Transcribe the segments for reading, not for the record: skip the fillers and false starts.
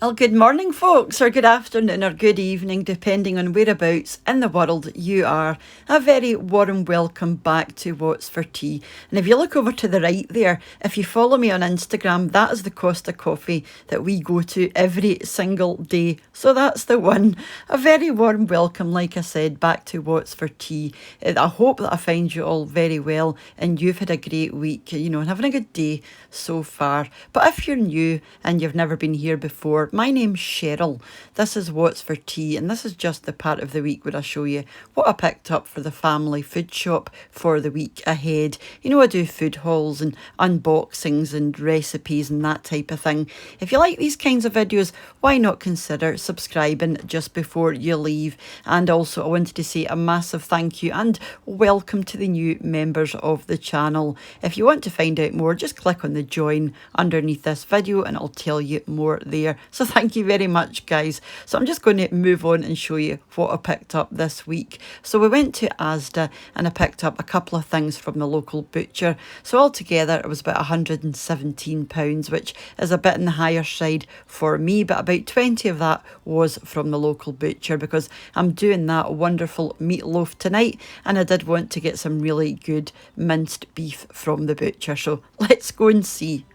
Well, good morning, folks, or good afternoon, or good evening, depending on whereabouts in the world you are. A very warm welcome back to What's for Tea. And if you look over to the right there, if you follow me on Instagram, that is the Costa coffee that we go to every single day. So that's the one. A very warm welcome, like I said, back to What's for Tea. I hope that I find you all very well and you've had a great week, and having a good day so far. But if you're new and you've never been here before, my name's Cheryl. This is What's for Tea, and this is just the part of the week where I show you what I picked up for the family food shop for the week ahead. I do food hauls and unboxings and recipes and that type of thing. If you like these kinds of videos, why not consider subscribing just before you leave? And also, I wanted to say a massive thank you and welcome to the new members of the channel. If you want to find out more, just click on the join underneath this video and I'll tell you more there. So thank you very much, guys. So I'm just going to move on and show you what I picked up this week. So we went to Asda and I picked up a couple of things from the local butcher. So altogether it was about £117, which is a bit on the higher side for me, but about 20 of that was from the local butcher because I'm doing that wonderful meatloaf tonight and I did want to get some really good minced beef from the butcher. So let's go and see.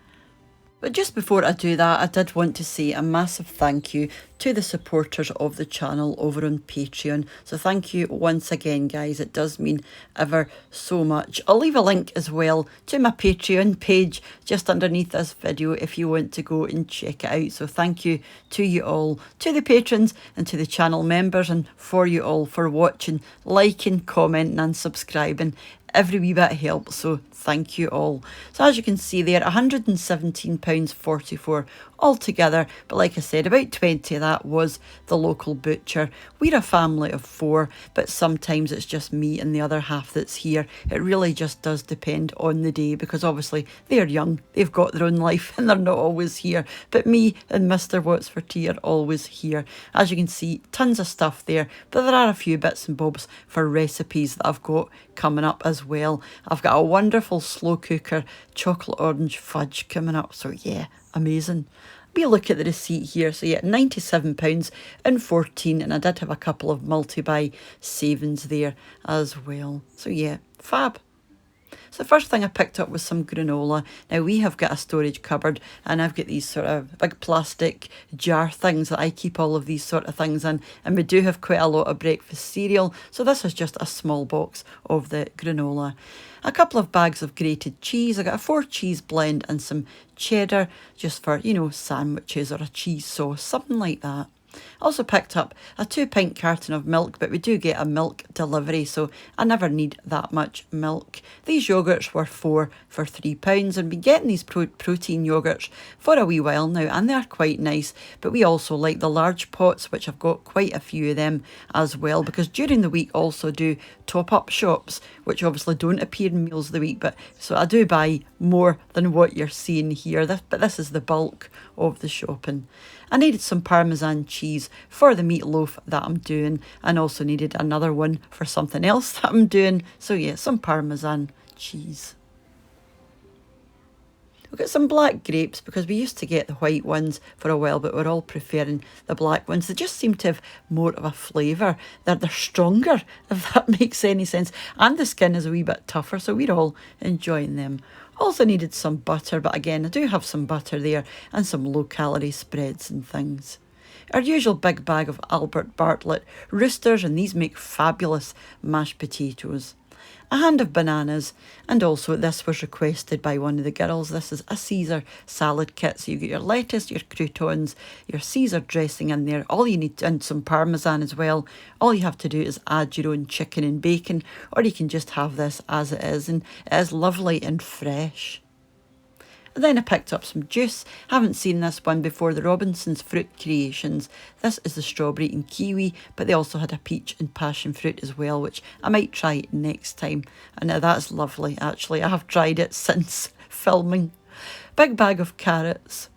But just before I do that, I did want to say a massive thank you to the supporters of the channel over on Patreon. So thank you once again, guys. It does mean ever so much. I'll leave a link as well to my Patreon page just underneath this video if you want to go and check it out. So thank you to you all, to the patrons and to the channel members, and for you all for watching, liking, commenting and subscribing. Every wee bit helps, so thank you all. So as you can see there, £117.44 altogether, but like I said, about 20 of that was the local butcher. We're a family of 4, but sometimes it's just me and the other half that's here. It really just does depend on the day because obviously they're young, they've got their own life and they're not always here, but me and Mr. What's for Tea are always here. As you can see, tons of stuff there, but there are a few bits and bobs for recipes that I've got coming up as well. I've got a wonderful slow cooker chocolate orange fudge coming up, so yeah, amazing. We look at the receipt here, so yeah, £97.14, and I did have a couple of multi-buy savings there as well, so yeah, fab. So the first thing I picked up was some granola. Now we have got a storage cupboard and I've got these sort of big plastic jar things that I keep all of these sort of things in, and we do have quite a lot of breakfast cereal, so this is just a small box of the granola. A couple of bags of grated cheese. I got a 4 cheese blend and some cheddar just for, sandwiches or a cheese sauce, something like that. Also picked up a 2-pint carton of milk, but we do get a milk delivery, so I never need that much milk. These yoghurts were 4 for £3, and been getting these protein yoghurts for a wee while now, and they are quite nice, but we also like the large pots, which I've got quite a few of them as well, because during the week also do top-up shops, which obviously don't appear in meals of the week, but so I do buy more than what you're seeing here, but this is the bulk of the shopping. I needed some Parmesan cheese for the meatloaf that I'm doing, and also needed another one for something else that I'm doing. So yeah, some Parmesan cheese. We've got some black grapes because we used to get the white ones for a while, but we're all preferring the black ones. They just seem to have more of a flavour. They're stronger, if that makes any sense. And the skin is a wee bit tougher, so we're all enjoying them. Also needed some butter, but again, I do have some butter there and some low-calorie spreads and things. Our usual big bag of Albert Bartlett roosters, and these make fabulous mashed potatoes. A hand of bananas, and also this was requested by one of the girls. This is a Caesar salad kit, so you get your lettuce, your croutons, your Caesar dressing in there. All you need, and some Parmesan as well. All you have to do is add your own chicken and bacon, or you can just have this as it is, and it is lovely and fresh. And then I picked up some juice. Haven't seen this one before, the Robinson's Fruit Creations. This is the strawberry and kiwi, but they also had a peach and passion fruit as well, which I might try next time. And now that's lovely, actually. I have tried it since filming. Big bag of carrots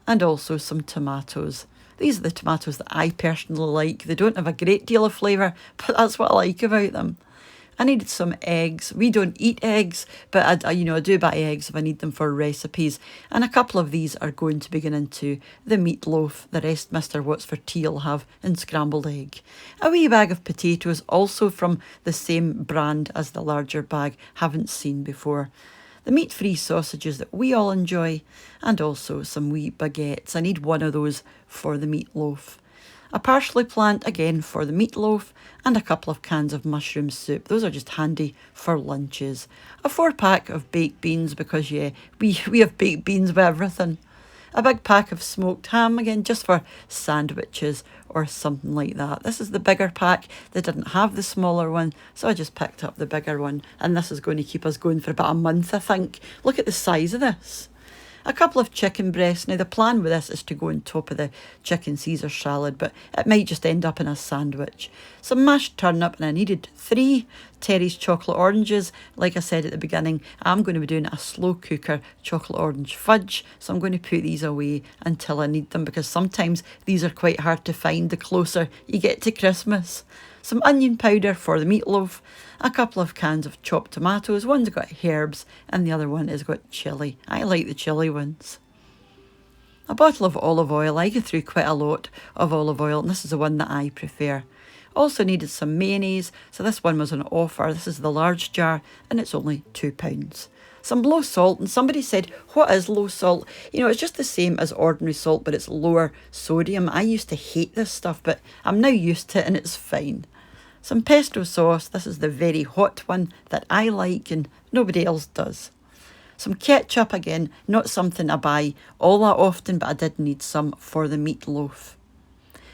and also some tomatoes. These are the tomatoes that I personally like. They don't have a great deal of flavour, but that's what I like about them. I needed some eggs. We don't eat eggs, but I do buy eggs if I need them for recipes. And a couple of these are going to be going into the meatloaf. The rest Mr. What's for Tea will have in scrambled egg. A wee bag of potatoes, also from the same brand as the larger bag, haven't seen before. The meat-free sausages that we all enjoy, and also some wee baguettes. I need one of those for the meatloaf. A parsley plant again for the meatloaf, and a couple of cans of mushroom soup. Those are just handy for lunches. A 4-pack of baked beans because we have baked beans with everything. A big pack of smoked ham, again just for sandwiches or something like that. This is the bigger pack. They didn't have the smaller one, so I just picked up the bigger one. And this is going to keep us going for about a month, I think. Look at the size of this. A couple of chicken breasts. Now the plan with this is to go on top of the chicken Caesar salad, but it might just end up in a sandwich. Some mashed turnip, and I needed 3 Terry's chocolate oranges. Like I said at the beginning, I'm going to be doing a slow cooker chocolate orange fudge, so I'm going to put these away until I need them, because sometimes these are quite hard to find the closer you get to Christmas. Some onion powder for the meatloaf, a couple of cans of chopped tomatoes. One's got herbs and the other one has got chilli. I like the chilli ones. A bottle of olive oil. I go through quite a lot of olive oil, and this is the one that I prefer. Also needed some mayonnaise, so this one was on offer. This is the large jar and it's only £2. Some low salt, and somebody said, what is low salt? It's just the same as ordinary salt, but it's lower sodium. I used to hate this stuff, but I'm now used to it and it's fine. Some pesto sauce. This is the very hot one that I like and nobody else does. Some ketchup, again, not something I buy all that often, but I did need some for the meatloaf.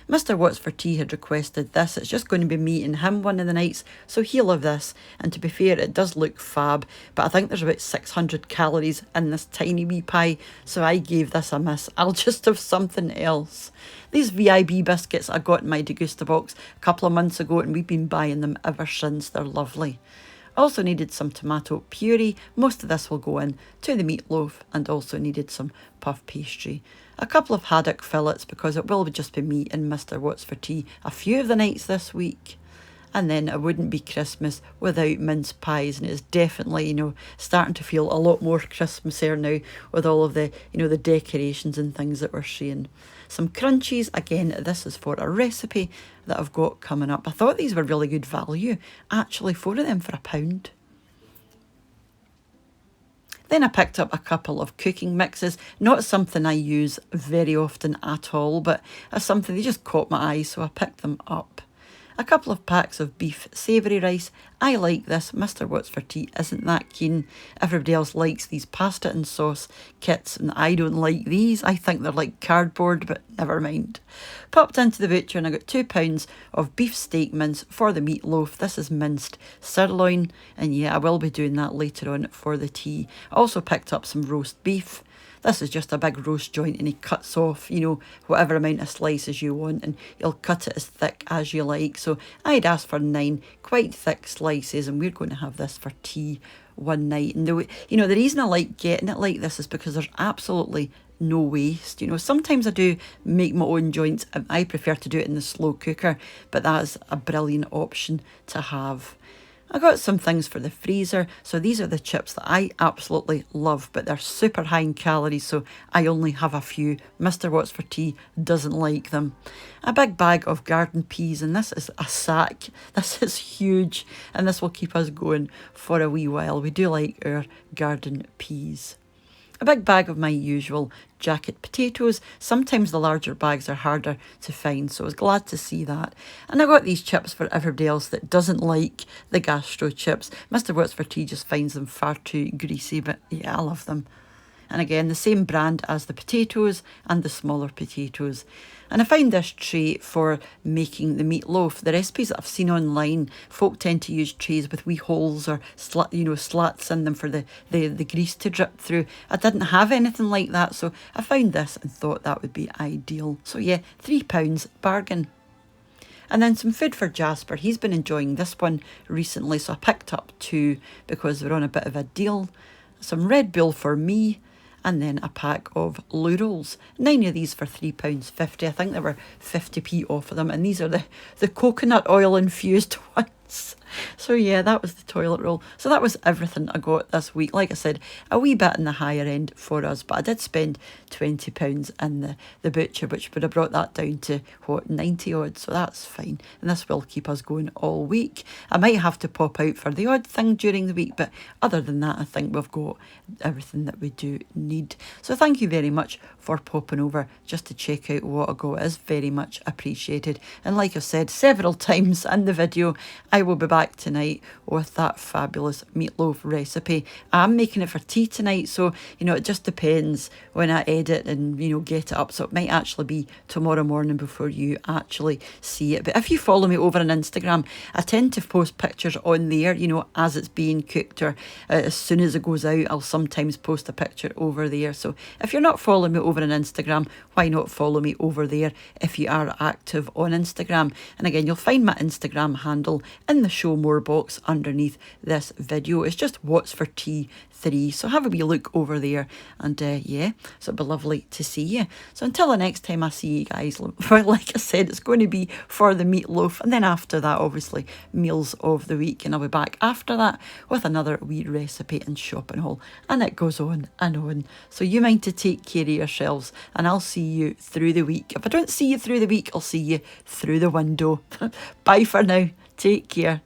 Mr. What's for Tea had requested this. It's just going to be me and him one of the nights, so he'll have this. And to be fair, it does look fab, but I think there's about 600 calories in this tiny wee pie, so I gave this a miss. I'll just have something else. These VIB biscuits I got in my Degusta box a couple of months ago, and we've been buying them ever since. They're lovely. Also needed some tomato puree. Most of this will go in to the meatloaf, and also needed some puff pastry. A couple of haddock fillets because it will just be me and Mr. What's for Tea a few of the nights this week. And then it wouldn't be Christmas without mince pies, and it's definitely, starting to feel a lot more Christmassier now with all of the, the decorations and things that we're seeing. Some crunchies. Again, this is for a recipe that I've got coming up. I thought these were really good value. Actually, 4 of them for £1. Then I picked up a couple of cooking mixes. Not something I use very often at all, but as something they just caught my eye, so I picked them up. A couple of packs of beef savoury rice. I like this. Mr. What's for Tea isn't that keen. Everybody else likes these pasta and sauce kits, and I don't like these. I think they're like cardboard, but never mind. Popped into the butcher and I got £2 of beef steak mince for the meatloaf. This is minced sirloin, and yeah, I will be doing that later on for the tea. I also picked up some roast beef. This is just a big roast joint, and he cuts off, whatever amount of slices you want, and he'll cut it as thick as you like. So I'd asked for 9 quite thick slices, and we're going to have this for tea one night. And the reason I like getting it like this is because there's absolutely no waste. Sometimes I do make my own joints, and I prefer to do it in the slow cooker, but that is a brilliant option to have. I got some things for the freezer. So these are the chips that I absolutely love, but they're super high in calories, so I only have a few. Mr. What's for Tea doesn't like them. A big bag of garden peas, and this is a sack. This is huge, and this will keep us going for a wee while. We do like our garden peas. A big bag of my usual jacket potatoes. Sometimes the larger bags are harder to find, so I was glad to see that. And I got these chips for everybody else that doesn't like the gastro chips. Mr. What's for Tea just finds them far too greasy, but yeah, I love them. And again, the same brand as the potatoes and the smaller potatoes. And I found this tray for making the meatloaf. The recipes that I've seen online, folk tend to use trays with wee holes or slats in them for the grease to drip through. I didn't have anything like that, so I found this and thought that would be ideal. So yeah, £3 bargain. And then some food for Jasper. He's been enjoying this one recently, so I picked up 2 because they're on a bit of a deal. Some Red Bull for me, and then a pack of Lurels. 9 of these for £3.50. I think there were 50p off of them, and these are the coconut oil infused ones. So yeah, that was the toilet roll. So that was everything I got this week. Like I said, a wee bit in the higher end for us, but I did spend £20 in the butcher, which would have brought that down to what, 90 odd. So that's fine, and this will keep us going all week. I might have to pop out for the odd thing during the week, but other than that, I think we've got everything that we do need. So thank you very much for popping over just to check out what I got. It is very much appreciated. And like I've said several times in the video, I will be back tonight with that fabulous meatloaf recipe. I'm making it for tea tonight, so it just depends when I edit and get it up. So it might actually be tomorrow morning before you actually see it. But if you follow me over on Instagram, I tend to post pictures on there, as it's being cooked, or as soon as it goes out, I'll sometimes post a picture over there. So if you're not following me over on Instagram, why not follow me over there if you are active on Instagram? And again, you'll find my Instagram handle in the show more box underneath this video. It's just What's for Tea 3, so have a wee look over there, and yeah, so it'll be lovely to see you. So until the next time I see you guys, like I said, it's going to be for the meatloaf, and then after that, obviously, meals of the week, and I'll be back after that with another wee recipe and shopping haul, and it goes on and on. So you mind to take care of yourselves, and I'll see you through the week. If I don't see you through the week, I'll see you through the window. Bye for now. Take care.